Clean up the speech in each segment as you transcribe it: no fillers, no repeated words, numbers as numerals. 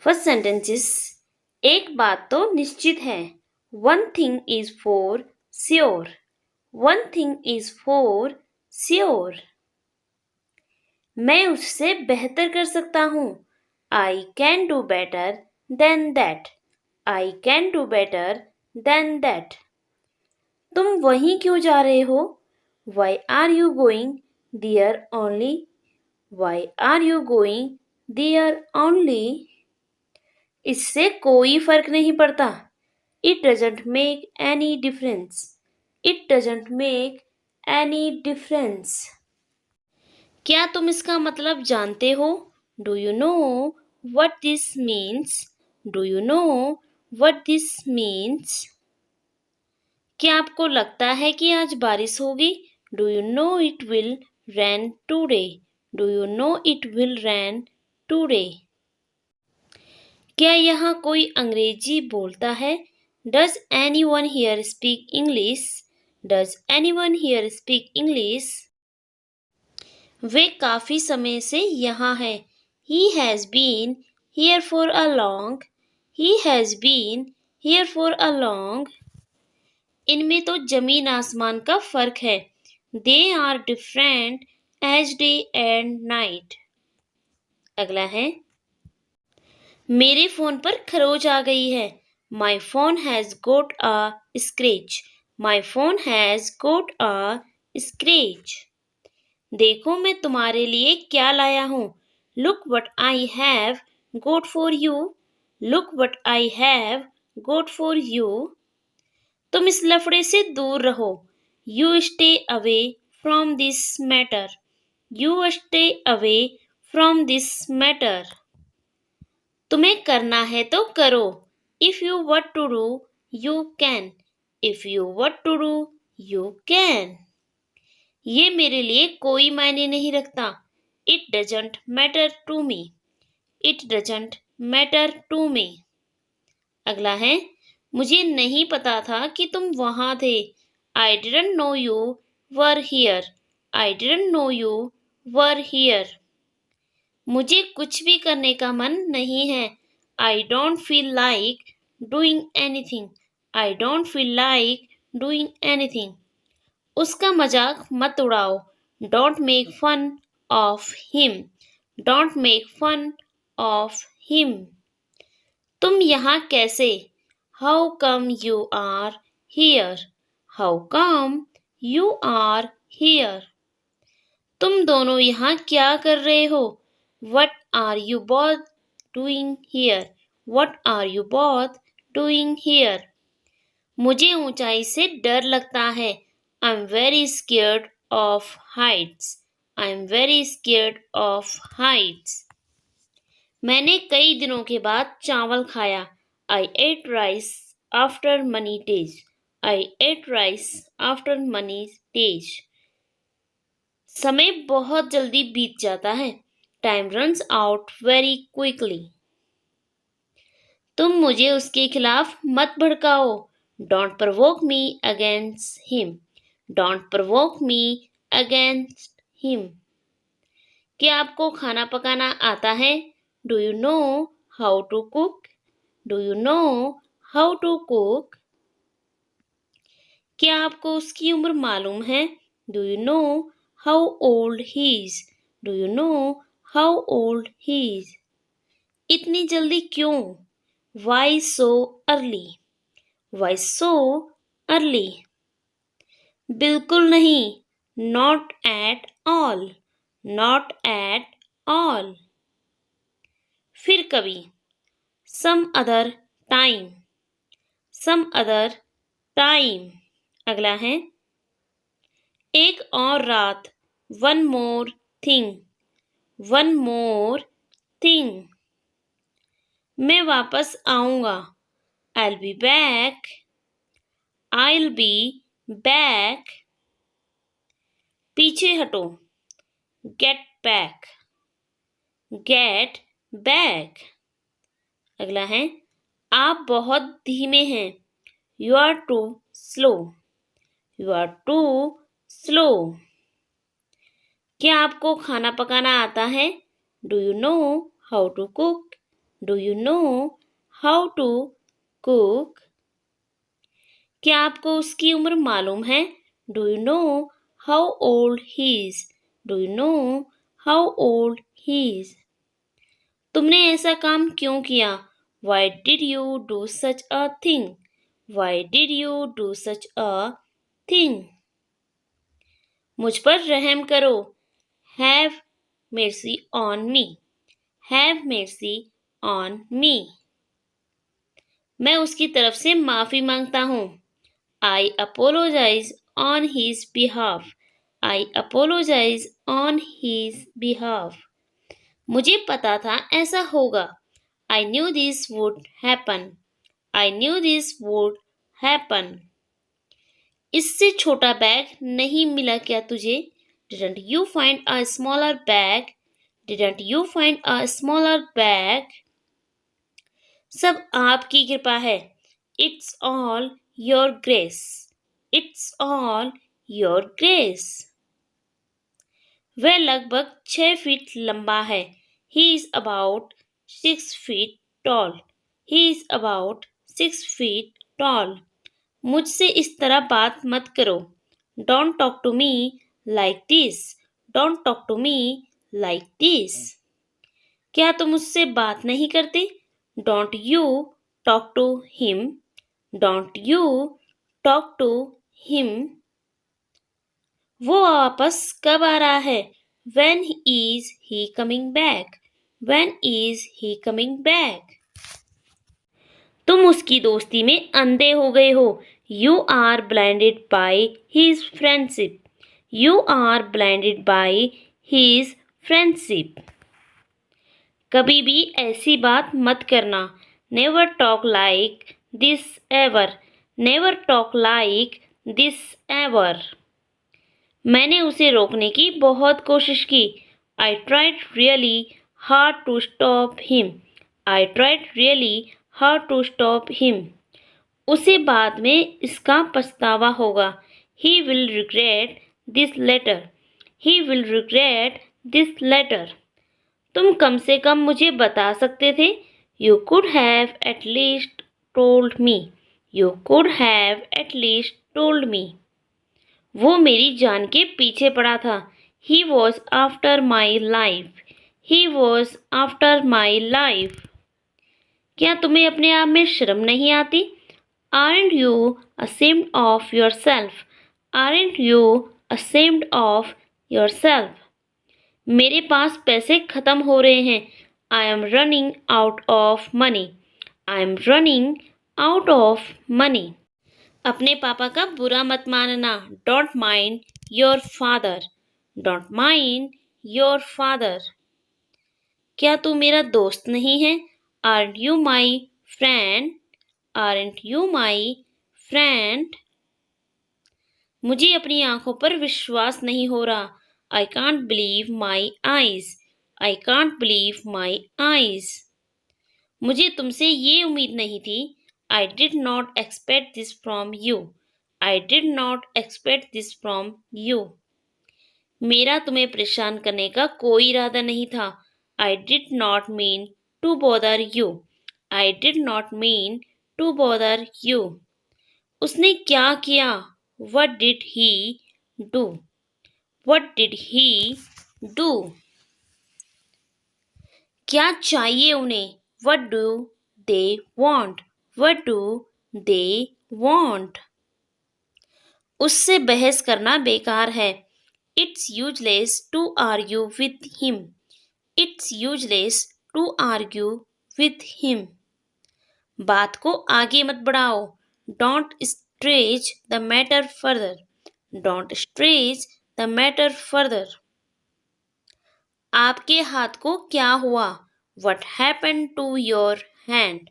First sentence is एक बात तो निश्चित है. One thing is for sure. One thing is for sure. मैं उससे बेहतर कर सकता हूँ. I can do better than that. I can do better than that. तुम वहीं क्यों जा रहे हो? Why are you going there only. Why are you going there only. इससे कोई फर्क नहीं पड़ता. It doesn't make any difference. It doesn't make any difference. क्या तुम इसका मतलब जानते हो? Do you know what this means? Do you know what this means. क्या आपको लगता है कि आज बारिश होगी? Do you know it will rain today. Do you know it will rain today. क्या यहाँ कोई अंग्रेजी बोलता है? Does anyone here speak English. Does anyone here speak English. वे काफी समय से यहाँ है. He has been here for a long. He has been here for a long. इनमें तो जमीन आसमान का फर्क है. They are different as day and night. अगला है मेरे फोन पर खरोच आ गई है. My phone has got a scratch. My phone has got a scratch. देखो मैं तुम्हारे लिए क्या लाया हूँ. Look what I have got for you. Look what I have got for you. तुम इस लफड़े से दूर रहो. You stay away from this matter. You stay away from this matter. तुम्हें करना है तो करो. If you want to do, you can. If you want to do, you can. ये मेरे लिए कोई मायने नहीं रखता. It doesn't matter to me. It doesn't matter to me. अगला है मुझे नहीं पता था कि तुम वहां थे. I didn't know you were here. I didn't know you were here. मुझे कुछ भी करने का मन नहीं है. I don't feel like doing anything. I don't feel like doing anything. उसका मजाक मत उड़ाओ. Don't make fun of him. Don't make fun of him. तुम यहाँ कैसे? How come you are here? How come you are here? तुम दोनों यहाँ क्या कर रहे हो? What are you both doing here? What are you both doing here? मुझे ऊंचाई से डर लगता है. I'm very scared of heights. I'm very scared of heights. मैंने कई दिनों के बाद चावल खाया. I ate rice after many days. I ate rice after many days. समय बहुत जल्दी बीत जाता है. Time runs out very quickly. तुम मुझे उसके खिलाफ मत भड़काओ. Don't provoke me against him. Don't provoke me against him. क्या आपको खाना पकाना आता है? Do you know how to cook? Do you know how to cook? क्या आपको उसकी उम्र मालूम है? Do you know how old he is? Do you know how old he is? इतनी जल्दी क्यों? Why so early? Why so early? बिल्कुल नहीं. Not at all. Not at all. फिर कभी. Some other time. Some other time. अगला है एक और रात. One more thing. One more thing. मैं वापस आऊंगा. I'll be back. I'll be back. पीछे हटो. Get back. Get back. अगला है आप बहुत धीमे हैं. You are too slow. You are too slow. क्या आपको खाना पकाना आता है? Do you know how to cook? Do you know how to cook? क्या आपको उसकी उम्र मालूम है? Do you know how old he is? Do you know how old he is? तुमने ऐसा काम क्यों किया? Why did you do such a thing? Why did you do such a thing? मुझ पर रहम करो। Have mercy on me. Have mercy on me. मैं उसकी तरफ से माफी मांगता हूँ। I apologize on his behalf. I apologize on his behalf. मुझे पता था ऐसा होगा। I knew this would happen. I knew this would happen. इससे छोटा बैग नहीं मिला क्या तुझे? Didn't you find a smaller bag? Didn't you find a smaller bag? सब आपकी कृपा है। It's all your grace. It's all your grace. वह लगभग 6 फीट लंबा है। He is about 6 feet tall. He is about 6 feet tall. मुझसे इस तरह बात मत करो। Don't talk to me like this. Don't talk to me like this. क्या तुम उससे बात नहीं करते? Don't you talk to him. Don't you talk to him. वो वापस कब आ रहा है? When is he coming back? When is he coming back? तुम उसकी दोस्ती में अंधे हो गए हो। You are blinded by his friendship. You are blinded by his friendship. कभी भी ऐसी बात मत करना। Never talk like this ever. Never talk like this ever. मैंने उसे रोकने की बहुत कोशिश की। I tried really hard to stop him. I tried really hard to stop him. उसे बाद में इसका पछतावा होगा। He will regret this later. He will regret this later. तुम कम से कम मुझे बता सकते थे। You could have at least told me. You could have at least told me. वो मेरी जान के पीछे पड़ा था। He was after my life. He was after my life. क्या तुम्हें अपने आप में शर्म नहीं आती? Aren't you ashamed of yourself? Aren't you ashamed of yourself? मेरे पास पैसे खत्म हो रहे हैं। I am running out of money. I am running out of money. अपने पापा का बुरा मत मानना। Don't mind your father. Don't mind your father. क्या तू मेरा दोस्त नहीं है? Aren't you my friend? Aren't you my friend? मुझे अपनी आंखों पर विश्वास नहीं हो रहा। I can't believe my eyes. I can't believe my eyes. मुझे तुमसे ये उम्मीद नहीं थी। I did not expect this from you. I did not expect this from you. मेरा तुम्हें परेशान करने का कोई इरादा नहीं था। I did not mean to bother you. I did not mean to bother you. उसने क्या किया? What did he do? What did he do? क्या चाहिए उन्हें? What do they want? What do they want? उससे बहस करना बेकार है। It's useless to argue with him. It's useless to argue with him. बात को आगे मत बढ़ाओ। Don't stretch the matter further. Don't stretch the matter further. आपके हाथ को क्या हुआ? What happened to your hand?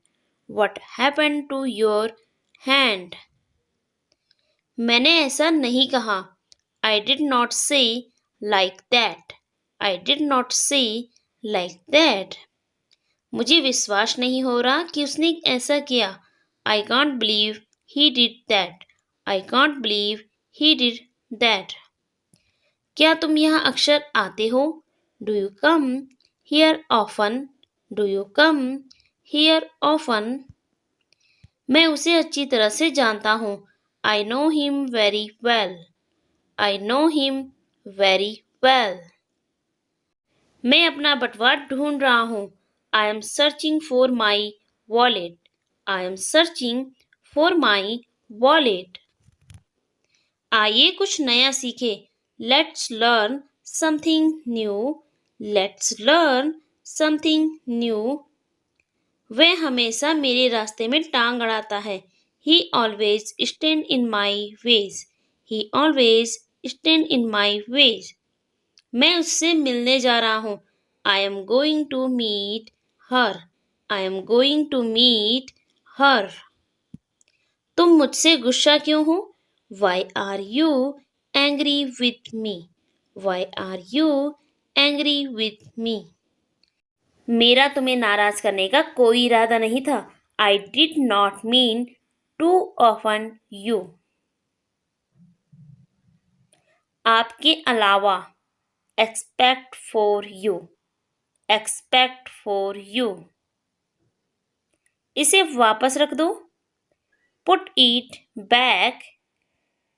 What happened to your hand? मैंने ऐसा नहीं कहा। I did not say like that. I did not say like that. मुझे विश्वास नहीं हो रहा कि उसने ऐसा किया। I can't believe he did that. I can't believe he did that. क्या तुम यहाँ अक्सर आते हो? Do you come here often? Do you come here often. मैं उसे अच्छी तरह से जानता हूँ. I know him very well. I know him very well. मैं अपना बटुआ ढूंढ रहा हूँ. I am searching for my wallet. I am searching for my wallet. आइए कुछ नया सीखें. Let's learn something new. Let's learn something new. वह हमेशा मेरे रास्ते में टांग अड़ाता है. He always stand in my ways. He always stand in my ways. मैं उससे मिलने जा रहा हूँ. I am going to meet her. I am going to meet her. तुम मुझसे गुस्सा क्यों हो? Why are you angry with me? Why are you angry with me? मेरा तुम्हें नाराज करने का कोई इरादा नहीं था. I did not mean to offend you. आपके अलावा. Except for you. Except for you. इसे वापस रख दो. Put it back.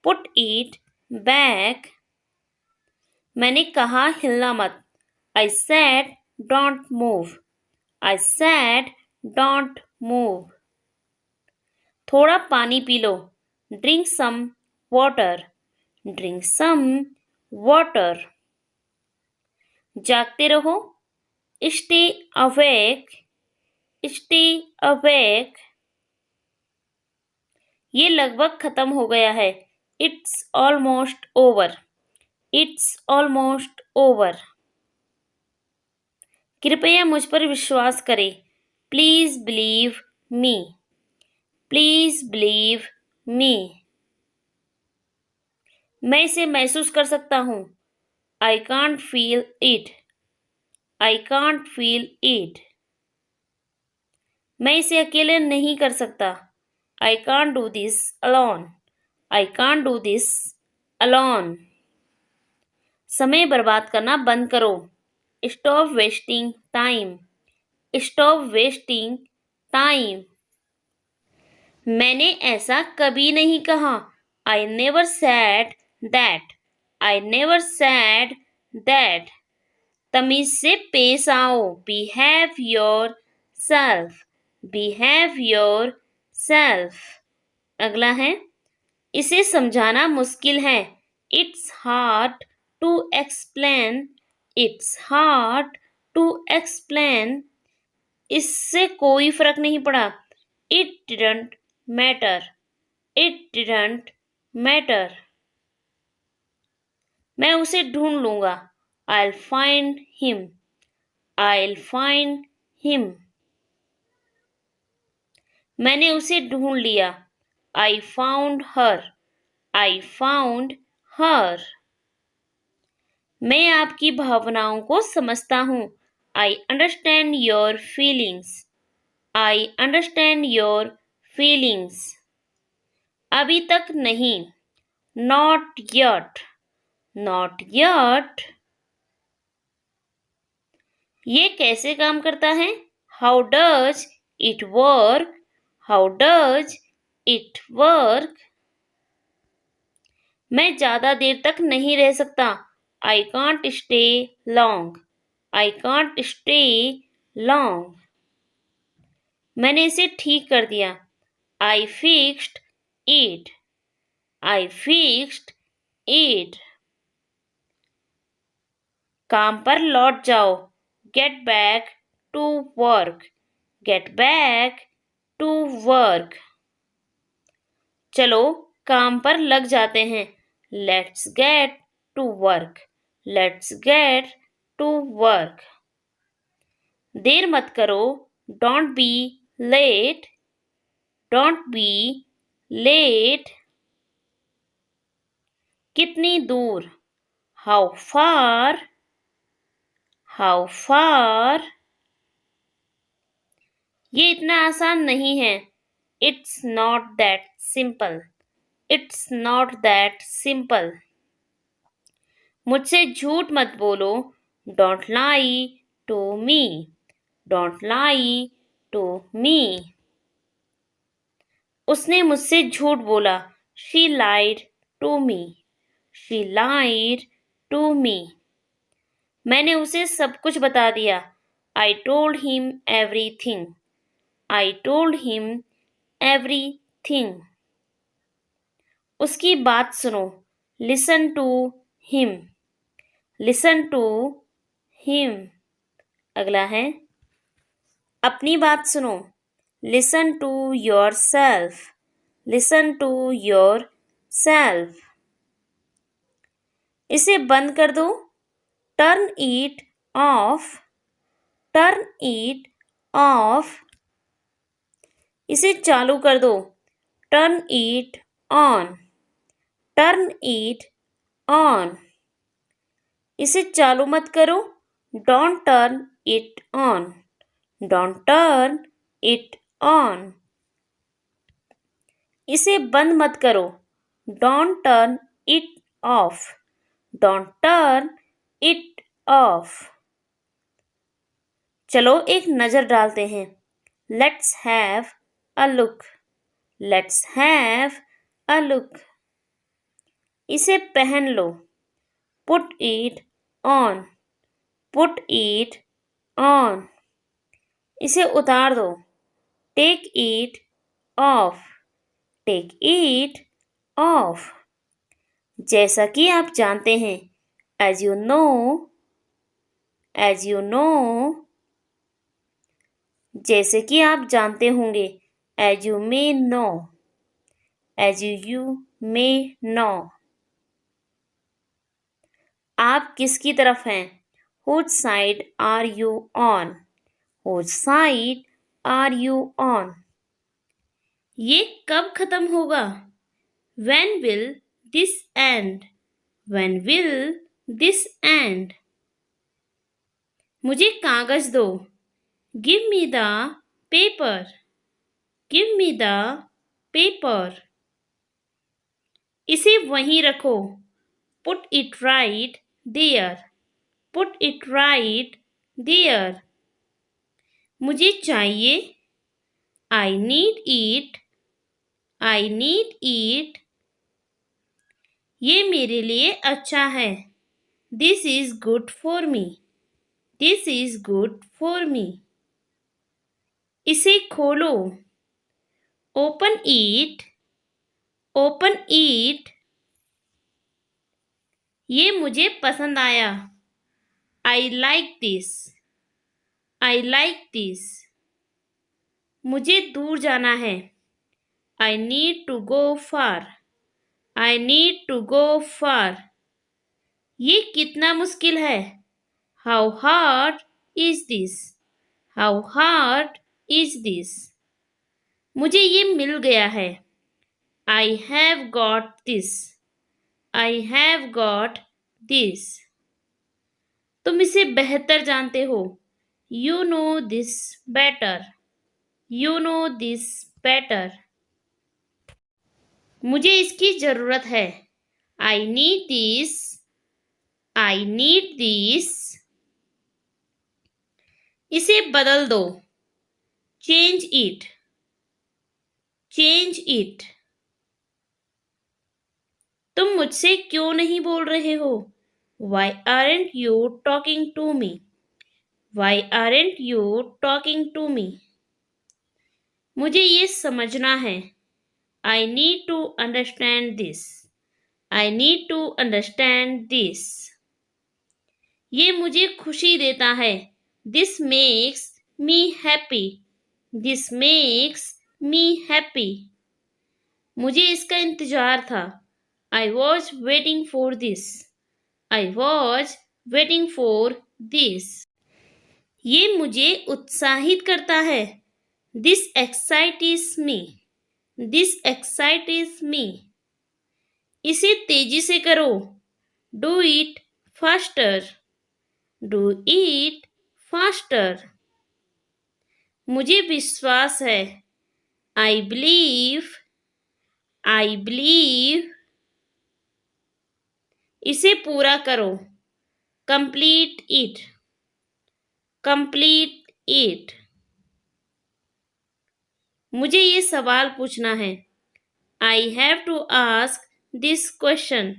Put it back. मैंने कहा हिलना मत. I said don't move. I said don't move. थोड़ा पानी P low. Drink some water. Drink some water. जागते रहो. Stay awake. Stay awake. ये लगभग खत्म हो गया है. It's almost over. It's almost over. कृपया मुझ पर विश्वास करें. Please believe me. Please believe me. मैं इसे महसूस कर सकता हूँ. I can't feel it. I can't feel it. मैं इसे अकेले नहीं कर सकता. I can't do this alone. I can't do this alone. समय बर्बाद करना बंद करो. Stop wasting time. Stop wasting time. मैंने ऐसा कभी नहीं कहा. I never said that. I never said that. तमीज से पेश आओ. Behave yourself. Behave yourself. अगला है. इसे समझाना मुश्किल है. It's hard to explain. It's hard to explain. इससे कोई फर्क नहीं पड़ा. It didn't matter. It didn't matter. मैं उसे ढूंढ लूंगा. I'll find him. I'll find him. मैंने उसे ढूंढ लिया. I found her. I found her. मैं आपकी भावनाओं को समझता हूँ. I understand your feelings. I understand your feelings. अभी तक नहीं. Not yet. Not yet. ये कैसे काम करता है? How does it work? How does it work? मैं ज़्यादा देर तक नहीं रह सकता. I can't stay long. I can't stay long. मैंने इसे ठीक कर दिया. I fixed it. I fixed it. काम पर लौट जाओ. Get back to work. Get back to work. चलो काम पर लग जाते हैं. Let's get to work. Let's get to work. देर मत करो. Don't be late. Don't be late. कितनी दूर? How far? How far? ये इतना आसान नहीं है. It's not that simple. It's not that simple. मुझसे झूठ मत बोलो. Don't lie to me. Don't lie to me. उसने मुझसे झूठ बोला. She lied to me. She lied to me. मैंने उसे सब कुछ बता दिया. I told him everything. I told him everything. उसकी बात सुनो. Listen to him. Listen to him. अगला है अपनी बात सुनो. Listen to yourself. Listen to yourself. इसे बंद कर दो. Turn it off. Turn it off. इसे चालू कर दो. Turn it on. Turn it on. इसे चालू मत करो. Don't turn it on. Don't turn it on. इसे बंद मत करो. Don't turn it off. Don't turn it off. चलो एक नजर डालते हैं. Let's have a look. Let's have a look. इसे पहन लो. Put it on. Put it on. इसे उतार दो. Take it off. Take it off. जैसा कि आप जानते हैं. As you know. As you know. जैसे कि आप जानते होंगे. As you may know. As you may know. आप किसकी तरफ हैं? Whose side are you on? Whose side are you on? ये कब खत्म होगा? When will this end? When will this end? मुझे कागज दो. Give me the paper. Give me the paper. इसे वहीं रखो. Put it right there. Put it right there. मुझे चाहिए. I need it. I need it. ये मेरे लिए अच्छा है. This is good for me. This is good for me. इसे खोलो. Open it. Open it. ये मुझे पसंद आया. I like this. I like this. मुझे दूर जाना है. I need to go far. I need to go far. ये कितना मुश्किल है. How hard is this? How hard is this? मुझे ये मिल गया है. I have got this. I have got this. तुम इसे बेहतर जानते हो. You know this better. You know this better. मुझे इसकी जरूरत है. I need this. I need this. इसे बदल दो. Change it. Change it. तुम मुझसे क्यों नहीं बोल रहे हो? Why aren't you talking to me? Why aren't you talking to me? मुझे ये समझना है. I need to understand this. I need to understand this. ये मुझे खुशी देता है. This makes me happy. This makes me happy. मुझे इसका इंतजार था. I was waiting for this. I was waiting for this. ये मुझे उत्साहित करता है. This excites me. This excites me. इसे तेजी से करो. Do it faster. Do it faster. मुझे विश्वास है. I believe. I believe. इसे पूरा करो. Complete it. Complete it. मुझे ये सवाल पूछना है। I have to ask this question.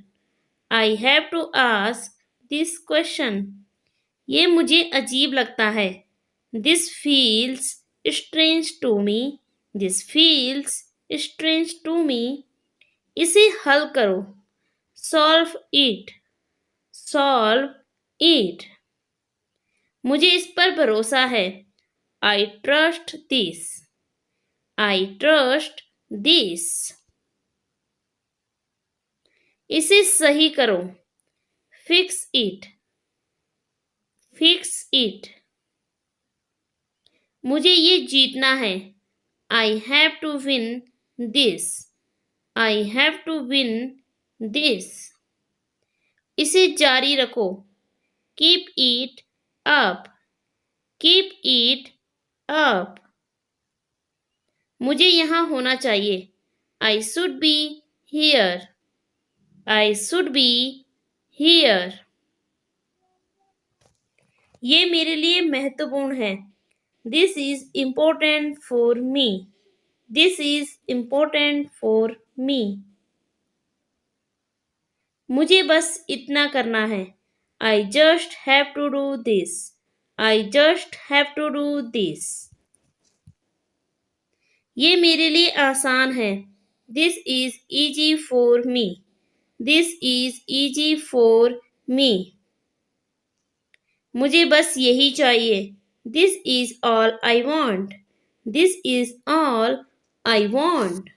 I have to ask this question. ये मुझे अजीब लगता है। This feels strange to me. This feels strange to me. इसे हल करो। Solve it. Solve it. मुझे इस पर भरोसा है। I trust this. I trust this. इसे सही करो। Fix it. Fix it. मुझे ये जीतना है। I have to win this. I have to win this. इसे जारी रखो। Keep it up. Keep it up. मुझे यहाँ होना चाहिए। I should be here. I should be here. ये मेरे लिए महत्वपूर्ण है। This is important for me. This is important for me. मुझे बस इतना करना है। I just have to do this. I just have to do this. ये मेरे लिए आसान है। This is easy for me. This is easy for me. मुझे बस यही चाहिए। This is all I want. This is all I want.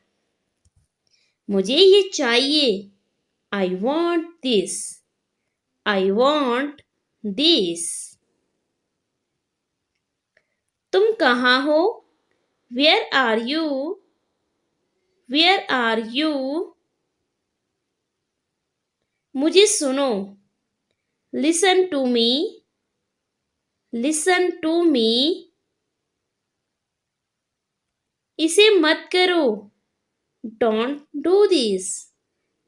मुझे ये चाहिए। I want this. I want this. तुम कहाँ हो? Where are you? Where are you? मुझे सुनो। Listen to me. Listen to me. इसे मत करो। Don't do this.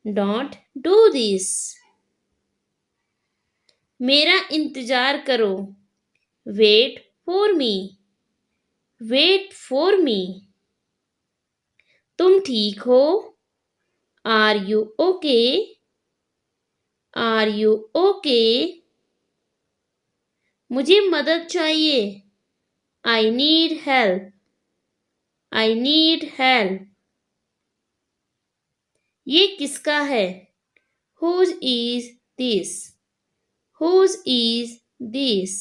Don't do this. मेरा इंतजार करो। Wait for me. Wait for me. तुम ठीक हो? Are you okay? Are you okay? मुझे मदद चाहिए। I need help. I need help. ये किसका है? Whose is this? Whose is this?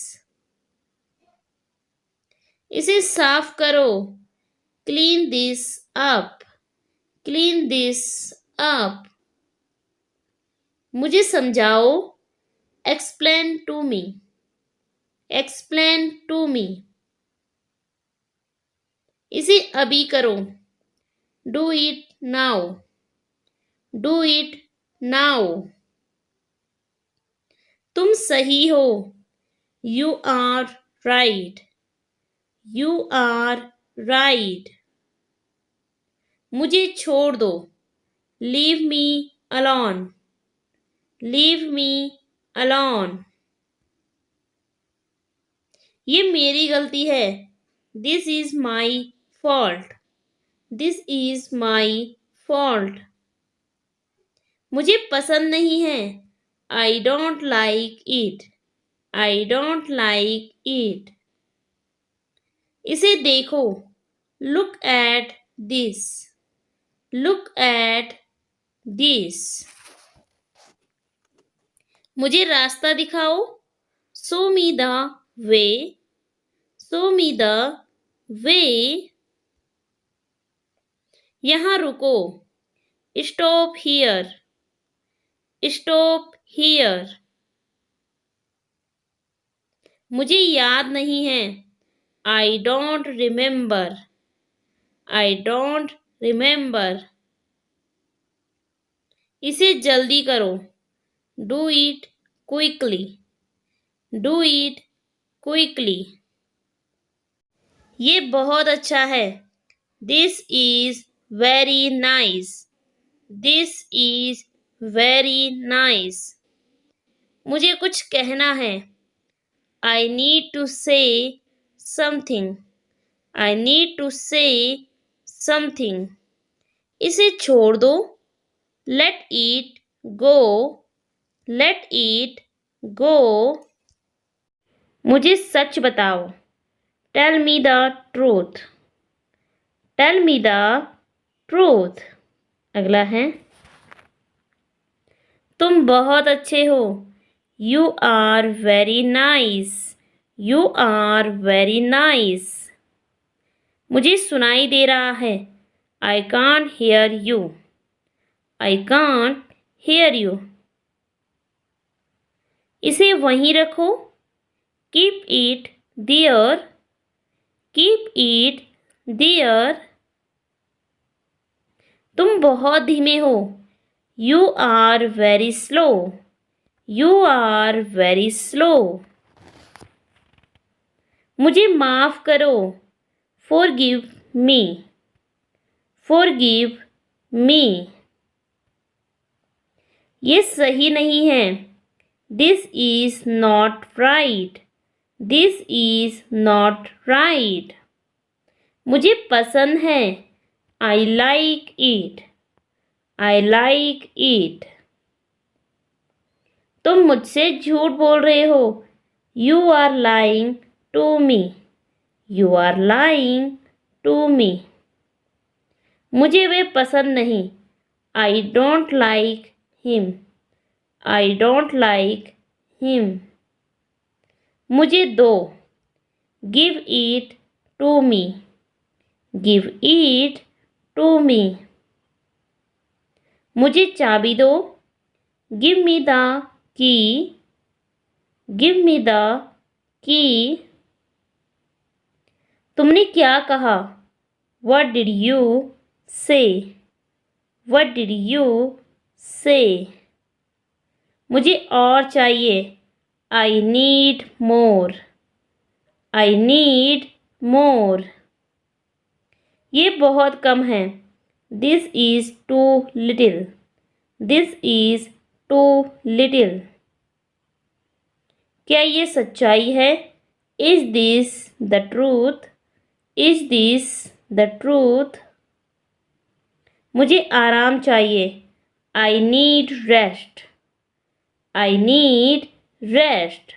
इसे साफ करो। Clean this up. Clean this up. मुझे समझाओ। Explain to me. Explain to me. इसे अभी करो। Do it now. Do it now. तुम सही हो। You are right. You are right. मुझे छोड़ दो। Leave me alone. Leave me alone. ये मेरी गलती है। This is my fault. This is my fault. मुझे पसंद नहीं है। आई don't like it. I don't like it. इसे देखो। Look at this. Look at this. मुझे रास्ता दिखाओ। Show me the way. Show me the way. यहाँ रुको। Stop here. Stop here. मुझे याद नहीं है। I don't remember. I don't remember. इसे जल्दी करो। Do it quickly. Do it quickly. ये बहुत अच्छा है। This is very nice. This is very nice. मुझे कुछ कहना है। I need to say something. I need to say something. इसे छोड़ दो। Let it go. Let it go. मुझे सच बताओ। Tell me the truth. Tell me the truth. अगला है, तुम बहुत अच्छे हो। You are very nice. You are very nice. मुझे सुनाई दे रहा है। I can't hear you. I can't hear you. इसे वहीं रखो। Keep it there. Keep it there. तुम बहुत धीमे हो। You are very slow. You are very slow. मुझे माफ करो। Forgive me. Forgive me. ये सही नहीं है। This is not right. This is not right. मुझे पसंद है। I like it. I like it. तुम मुझसे झूठ बोल रहे हो। You are lying to me. You are lying to me. मुझे वे पसंद नहीं। I don't like him. I don't like him. मुझे दो। Give it to me. Give it to me. मुझे चाबी दो। Give me the key. Give me the key. तुमने क्या कहा? What did you say? What did you say? मुझे और चाहिए। I need more. I need more. ये बहुत कम है। This is too little. This is too little. क्या ये सच्चाई है? Is this the truth? Is this the truth? मुझे आराम चाहिए। I need rest. I need rest.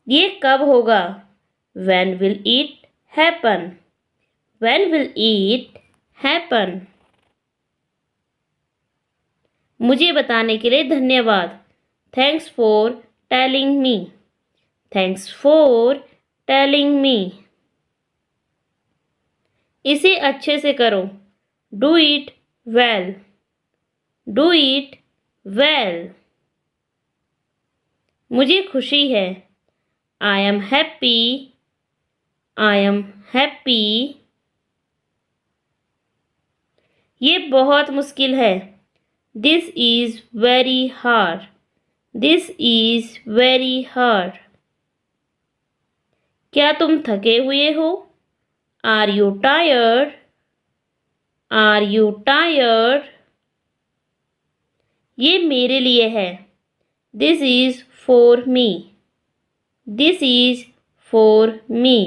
ये कब होगा? When will it happen? When will it happen? मुझे बताने के लिए धन्यवाद। Thanks for telling me. Thanks for telling me. इसे अच्छे से करो। Do it well. Do it well. मुझे खुशी है। I am happy. I am happy. ये बहुत मुश्किल है। This is very hard. This is very hard. क्या तुम थके हुए हो? Are you tired? Are you tired? ये मेरे लिए है। This is for me. This is for me.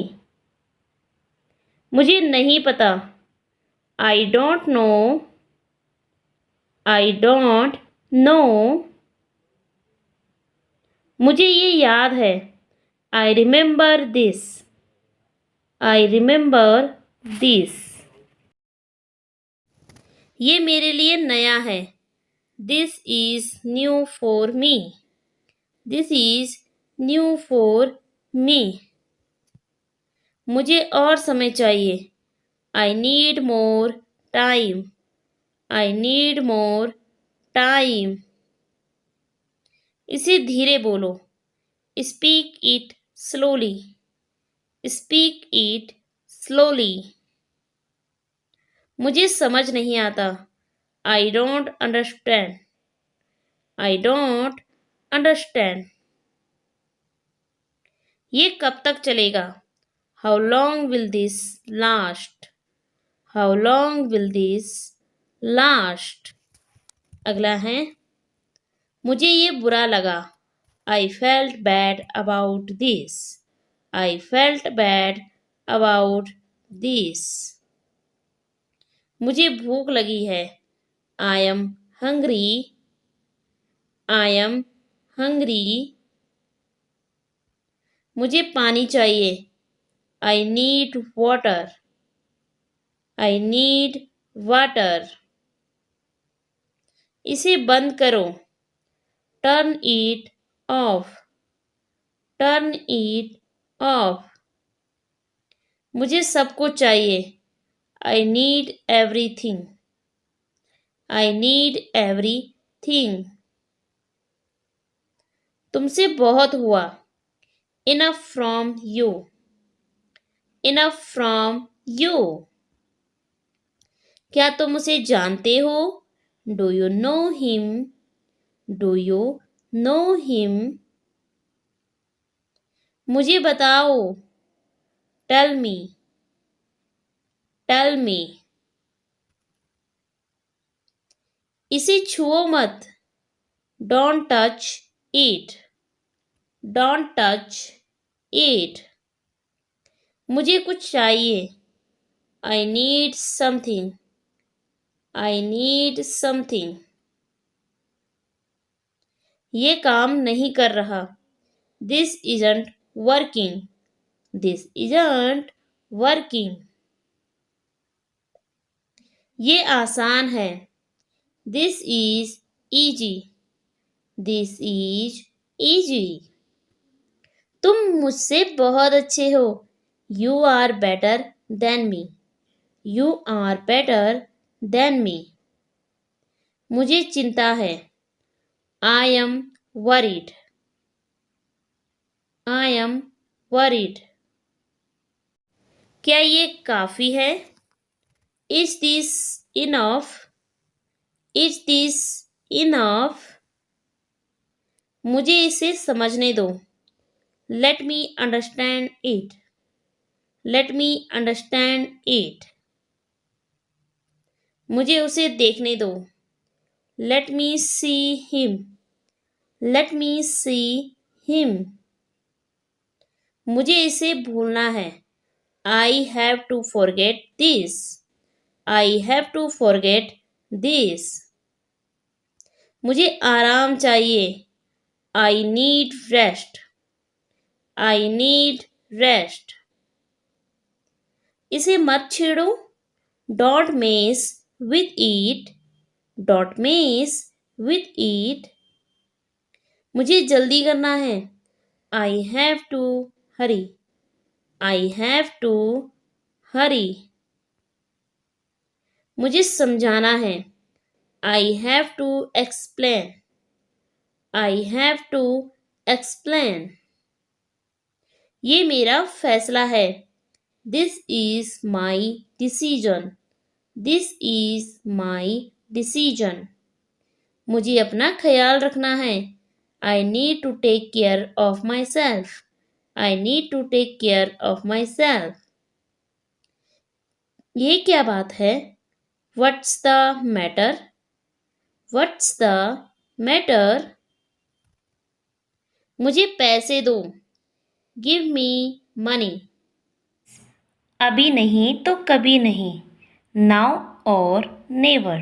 मुझे नहीं पता। I don't know. I don't know. मुझे ये याद है। I remember this. I remember this. ये मेरे लिए नया है। This is new for me. This is new for me. मुझे और समय चाहिए। I need more time. I need more time. इसे धीरे बोलो। Speak it slowly. Speak it slowly. मुझे समझ नहीं आता। I don't understand. I don't understand. ये कब तक चलेगा? How long will this last? How long will this last? अगला है, मुझे ये बुरा लगा। I felt bad about this. I felt bad about this. मुझे भूख लगी है. I am hungry. I am hungry. मुझे पानी चाहिए. I need water. I need water. इसे बंद करो. Turn it off. Turn it off. मुझे सब कुछ चाहिए. I need everything. I need everything. तुमसे बहुत हुआ. Enough from you. Enough from you. क्या तुम उसे जानते हो? Do you know him? Do you know him? मुझे बताओ. Tell me. Tell me. इसे छुओ मत. Don't touch it. Don't touch it. मुझे कुछ चाहिए. I need something. I need something. ये काम नहीं कर रहा. This isn't working. This isn't working. ये आसान है. This is easy. This is easy. तुम मुझसे बहुत अच्छे हो. You are better than me. You are better than me. मुझे चिंता है. I am worried. I am worried. क्या ये काफी है? Is this enough? Is this enough? मुझे इसे समझने दो. Let me understand it. Let me understand it. मुझे उसे देखने दो. Let me see him. Let me see him. मुझे इसे भूलना है. I have to forget this. I have to forget this. मुझे आराम चाहिए. I need rest. I need rest. इसे मत छेड़ो. Don't mess with it. Don't mess with it. मुझे जल्दी करना है. I have to hurry. I have to hurry. मुझे समझाना है. I have to explain. I have to explain. ये मेरा फैसला है. This is my decision. This is my decision. मुझे अपना ख्याल रखना है. I need to take care of myself. I need to take care of myself. ये क्या बात है? What's the matter? What's the matter? मुझे पैसे दो. Give me money. अभी नहीं तो कभी नहीं. Now or never.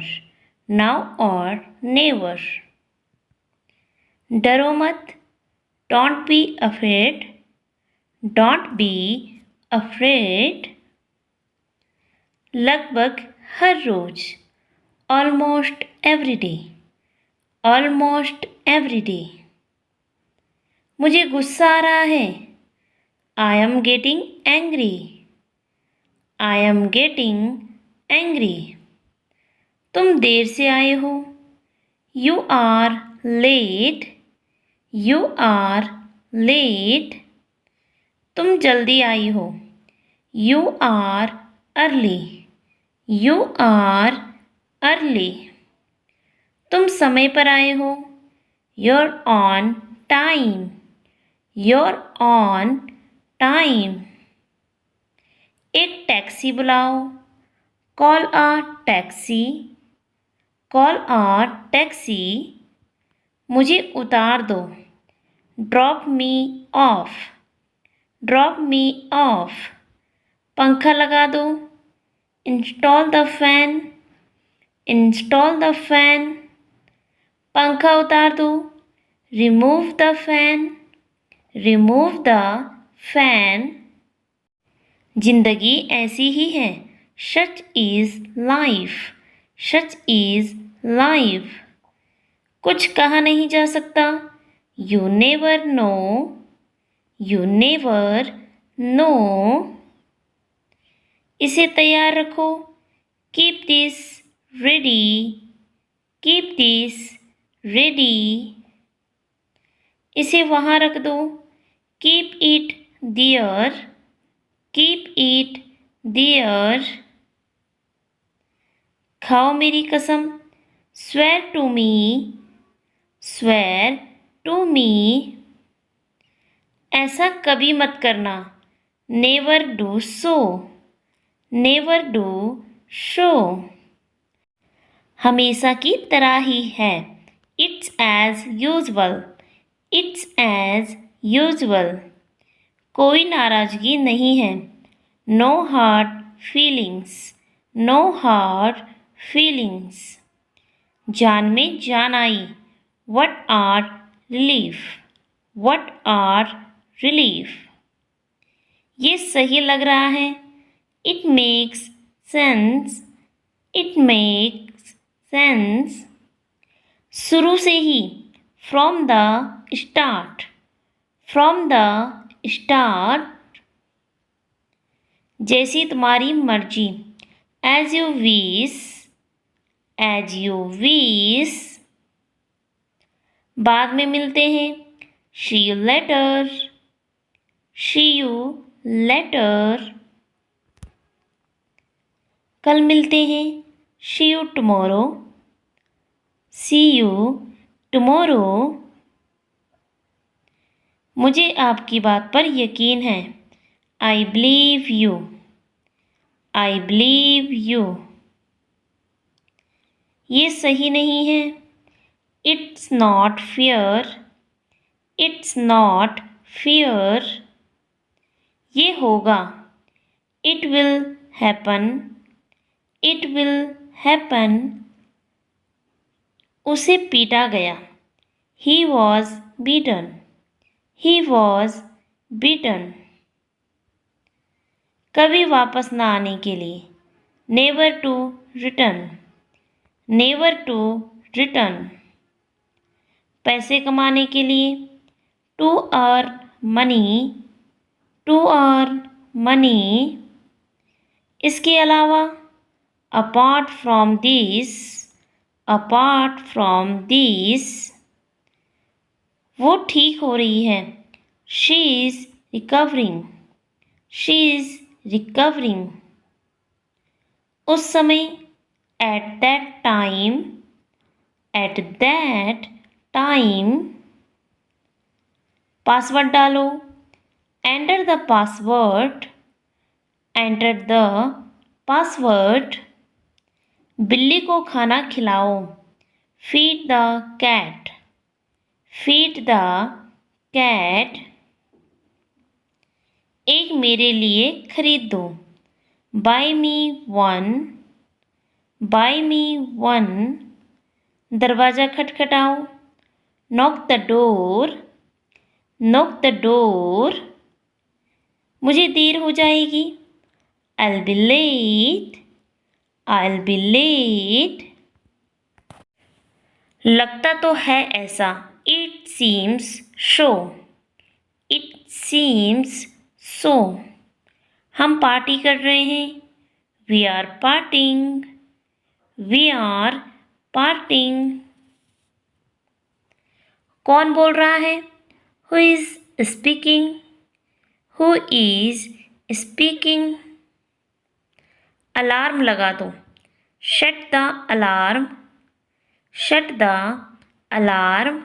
Now or never. डरो मत. Don't be afraid. Don't be afraid. लगभग हर रोज. Almost every day. Almost every day. मुझे गुस्सा आ रहा है. I am getting angry. I am getting angry. तुम देर से आए हो. You are late. You are late. तुम जल्दी आई हो. You are early. You are early. तुम समय पर आए हो. You're on time. You're on time. एक टैक्सी बुलाओ. Call a taxi. Call a taxi. मुझे उतार दो. Drop me off. Drop me off. पंखा लगा दो। Install the fan, install the fan. पंखा उतार दो। Remove the fan, remove the fan. जिंदगी ऐसी ही है। Such is life, such is life. कुछ कहा नहीं जा सकता। You never know, you never know. इसे तैयार रखो। Keep this ready, keep this ready. इसे वहाँ रख दो। Keep it there, keep it there. खाओ मेरी कसम। Swear to me, swear to me. ऐसा कभी मत करना। Never do so, never do so. हमेशा की तरह ही है। It's as usual, it's as usual. कोई नाराजगी नहीं है। No hard feelings, no hard feelings. जान में जान आई। What a relief, what a relief. ये सही लग रहा है। It makes sense, it makes sense. शुरू से ही। From the start, from the start. जैसी तुम्हारी मर्जी। As you wish, as you wish. बाद में मिलते हैं। See you later, see you later. कल मिलते हैं। See you tomorrow, see you tomorrow. मुझे आपकी बात पर यकीन है। I believe you, I believe you. ये सही नहीं है। It's not fair, it's not fair. ये होगा। It will happen, it will happen. उसे पीटा गया। He was beaten, he was beaten. कभी वापस ना आने के लिए। Never to return, never to return. पैसे कमाने के लिए। To earn money, to earn money. इसके अलावा। Apart from this, apart from this. वो ठीक हो रही है। She is recovering, she is recovering. उस समय। At that time, at that time. Password डालो। Enter the password, enter the password. बिल्ली को खाना खिलाओ। Feed the cat, feed the cat. एक मेरे लिए खरीद दो। Buy me one, buy me one. दरवाज़ा खटखटाओ। Knock the door, knock the door. मुझे देर हो जाएगी। I'll be late, I'll be late। लगता तो है ऐसा। It seems so, it seems so। हम पार्टी कर रहे हैं। We are partying, we are partying। कौन बोल रहा है? Who is speaking, who is speaking। Alarm लगा दो। Shut the alarm, shut the alarm.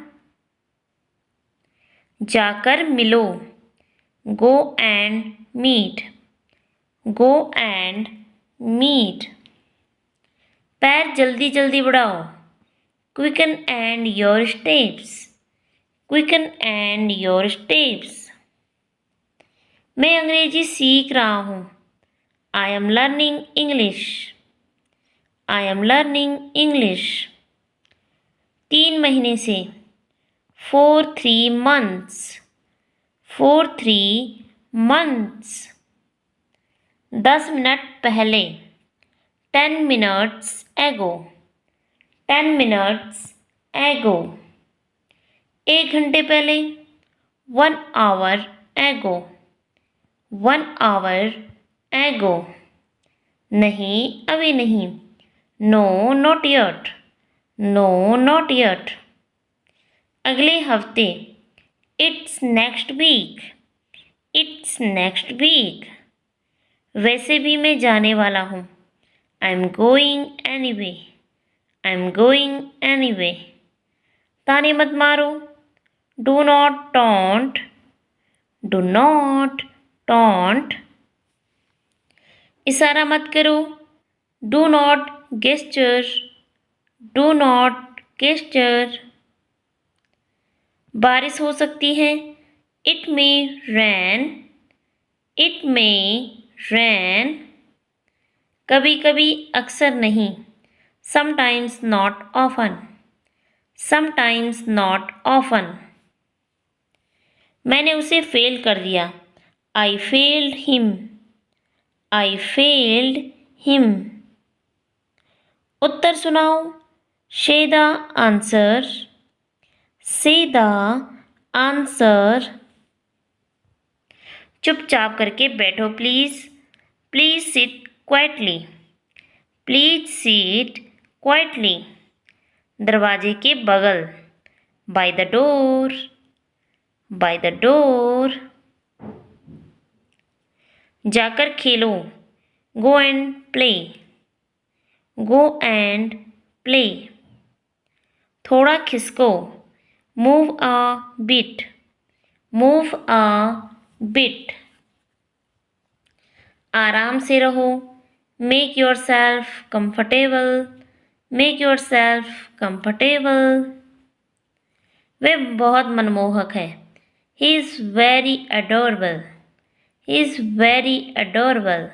जाकर मिलो। Go and meet, go and meet. पैर जल्दी जल्दी बढ़ाओ। Quicken and your steps, quicken and your steps. मैं अंग्रेजी सीख रहा हूँ। I am learning English. I am learning English. 3 महीने से. For 3 months. For 3 months. 10 minute पहले. 10 minutes ago. 10 minutes ago. 1 घंटे पहले. 1 hour ago. 1 hour ago. नहीं, अभी नहीं. No, not yet. No, not yet. अगले हफ्ते. It's next week. It's next week. वैसे भी मैं जाने वाला हूँ. I'm going anyway. I'm going anyway. ताने मत मारो. Do not taunt. Do not taunt. इशारा मत करो. Do not gesture. Do not gesture. बारिश हो सकती है. It may rain. It may rain. कभी कभी, अक्सर नहीं. Sometimes, not often. Sometimes, not often. मैंने उसे फेल कर दिया. I failed him. I failed him. उत्तर सुनाओ. Say the answer. Say the answer. चुपचाप करके बैठो please. Please sit quietly. Please sit quietly. दरवाजे के बगल. By the door. By the door. जाकर खेलो. Go and play. Go and play. थोड़ा खिसको. Move a bit. Move a bit. आराम से रहो. Make yourself comfortable. Make yourself comfortable. वह बहुत मनमोहक है. He is very adorable. He is very adorable.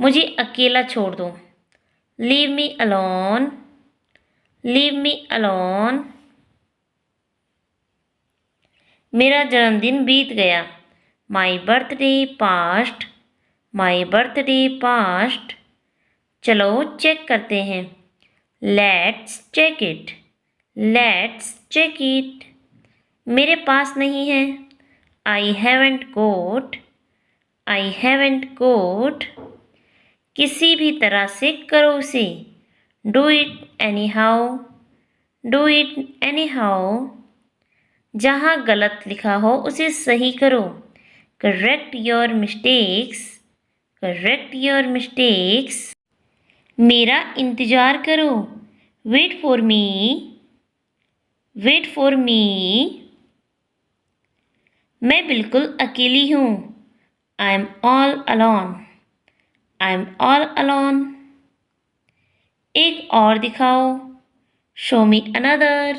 मुझे अकेला छोड़ दो. Leave me alone. Leave me alone. मेरा जन्मदिन बीत गया. My birthday passed. My birthday passed. चलो चेक करते हैं. Let's check it. Let's check it. मेरे पास नहीं है. I haven't got. I haven't got. किसी भी तरह से करो उसे. Do it anyhow. Do it anyhow. जहाँ गलत लिखा हो उसे सही करो. Correct your mistakes. Correct your mistakes. मेरा इंतज़ार करो. Wait for me. Wait for me. मैं बिल्कुल अकेली हूँ. I am all alone. I am all alone. एक और दिखाओ. Show me another.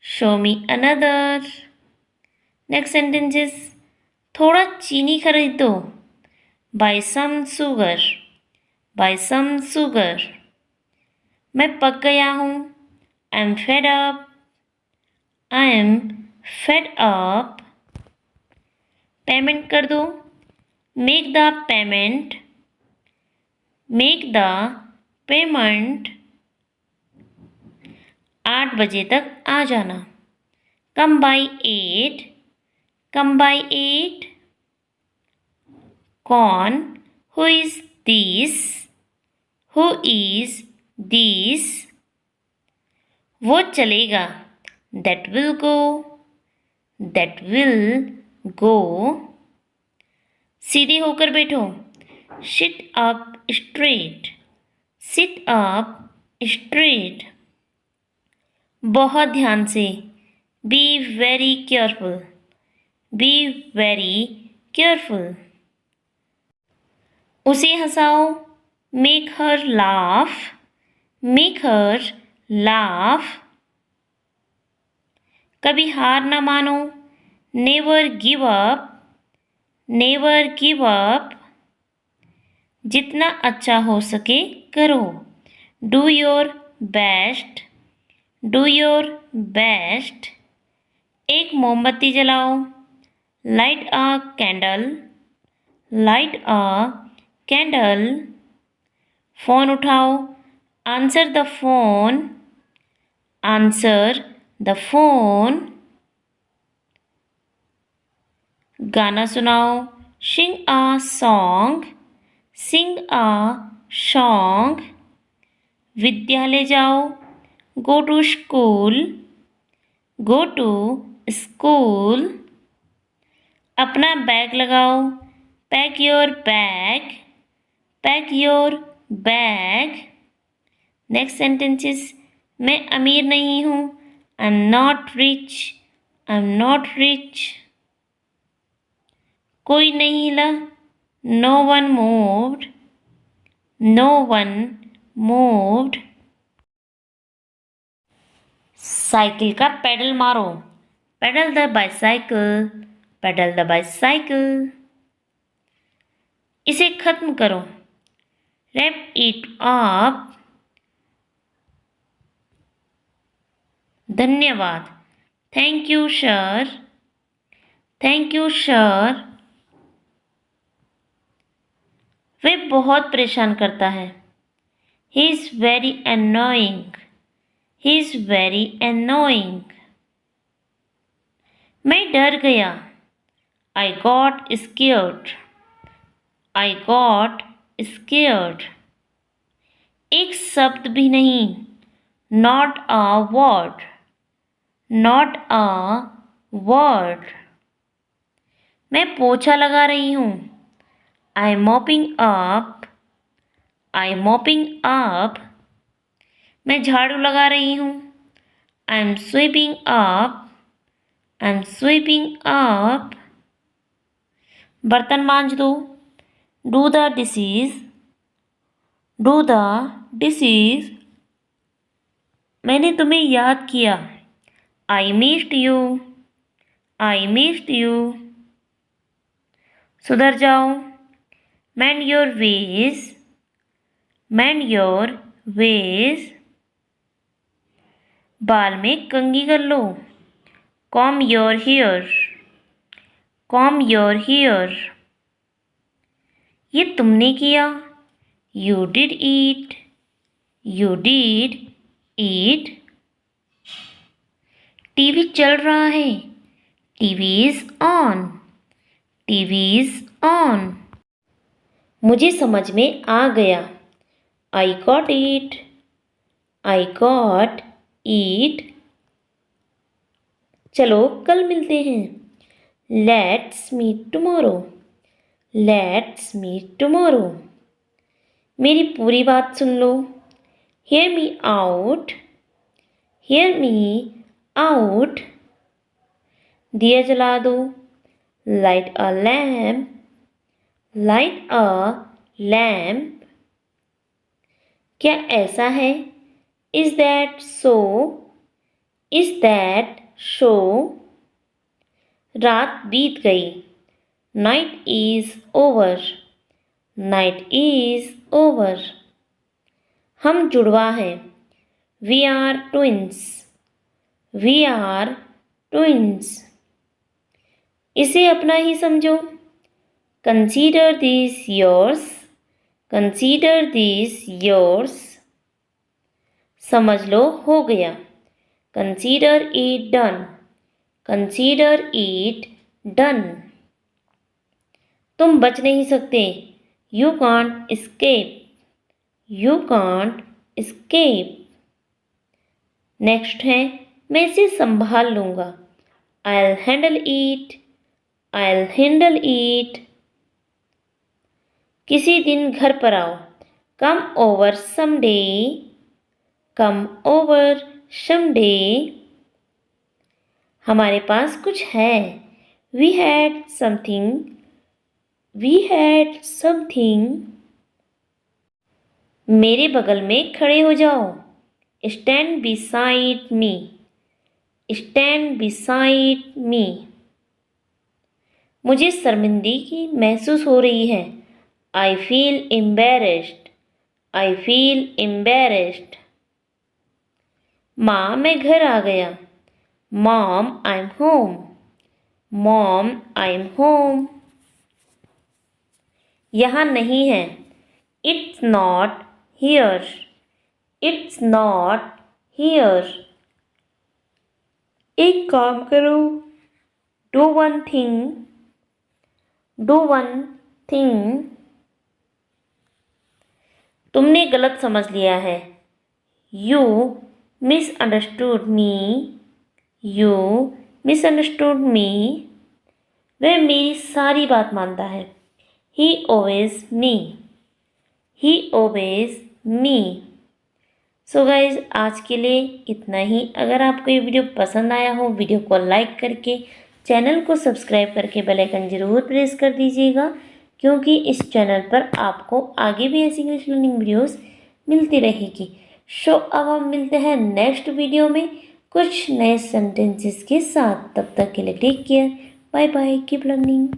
Show me another. Next sentences. थोड़ा चीनी खरीद दो. Buy some sugar. Buy some sugar. मैं पक गया हूँ. I am fed up. I am fed up. Payment कर दो. Make the payment. Make the payment. 8 बजे तक आ जाना. Come by 8. Come by 8. कौन? Who is this? Who is this? वो चलेगा. That will go. That will go. सीधे होकर बैठो. Sit up straight. Sit up straight. बहुत ध्यान से. Be very careful. Be very careful. उसे हंसाओ. Make her laugh. Make her laugh. कभी हार ना मानो. Never give up. Never give up, जितना अच्छा हो सके करो। Do your best, do your best. एक मोमबत्ती जलाओ, light a candle, light a candle. Phone उठाओ, answer the phone, answer the phone. गाना सुनाओ, सिंग a song, Singh a song. विद्यालय जाओ, go to school, go to school. अपना बैग लगाओ, pack your bag, pack your bag. Next sentences, मैं अमीर नहीं हूँ, I am not rich, I am not rich. कोई नहीं हिला, no one moved, no one moved. Cycle का पेडल मारो, pedal the bicycle, pedal the bicycle. इसे खत्म करो, रैप इट अप। धन्यवाद, thank you sir, thank you sir. वह बहुत परेशान करता है, he is very annoying, he is very annoying. मैं डर गया, I got scared, I got scared. एक शब्द भी नहीं, not a word, not a word. मैं पोछा लगा रही हूँ, I M mopping up, I am mopping up. मैं झाड़ू लगा रही हूँ, I M sweeping up, I am sweeping up. बर्तन मांज दो, do the dishes, do the dishes. मैंने तुम्हें याद किया, I missed you, I missed you. सुधर जाओ, mend your ways, mend your ways. बाल में कंघी कर लो, comb your hair, comb your hair. ये तुमने किया, you did it, you did it. TV चल रहा है, TV is on, TV is on. मुझे समझ में आ गया, I got it, I got it. चलो कल मिलते हैं, let's meet tomorrow, let's meet tomorrow. मेरी पूरी बात सुन लो, hear me out, hair me out. दिया जला दो, light a lamp, light a lamp. क्या ऐसा है, is that so, is that so. रात बीत गई, night is over, night is over. हम जुड़वा हैं, we are twins, we are twins. इसे अपना ही समझो, consider this yours, consider this yours. समझ लो हो गया, consider it done, consider it done. तुम बच नहीं सकते, you can't escape, you can't escape. Next है, मैं इसे संभाल लूँगा, I will handle it, I will handle it. किसी दिन घर पर आओ, come over someday, come over someday. हमारे पास कुछ है, we had something, we had something. मेरे बगल में खड़े हो जाओ, stand beside me, stand beside me. मुझे शर्मिंदगी महसूस हो रही है। I feel embarrassed. I feel embarrassed. माँ मैं घर आ गया। Mom, I'm home. Mom, I'm home. यहाँ नहीं है। It's not here. It's not here. एक काम करो। Do one thing. Do one thing. तुमने गलत समझ लिया है। You misunderstood me. You misunderstood me. वह मेरी सारी बात मानता है। He obeys me. He obeys me. So guys आज के लिए इतना ही। अगर आपको ये वीडियो पसंद आया हो, वीडियो को लाइक करके चैनल को सब्सक्राइब करके बेल आइकन ज़रूर प्रेस कर दीजिएगा, क्योंकि इस चैनल पर आपको आगे भी ऐसी इंग्लिश लर्निंग वीडियोस मिलती रहेगी। अब हम मिलते हैं नेक्स्ट वीडियो में कुछ नए सेंटेंसेस के साथ। तब तक के लिए take care, bye bye, keep learning.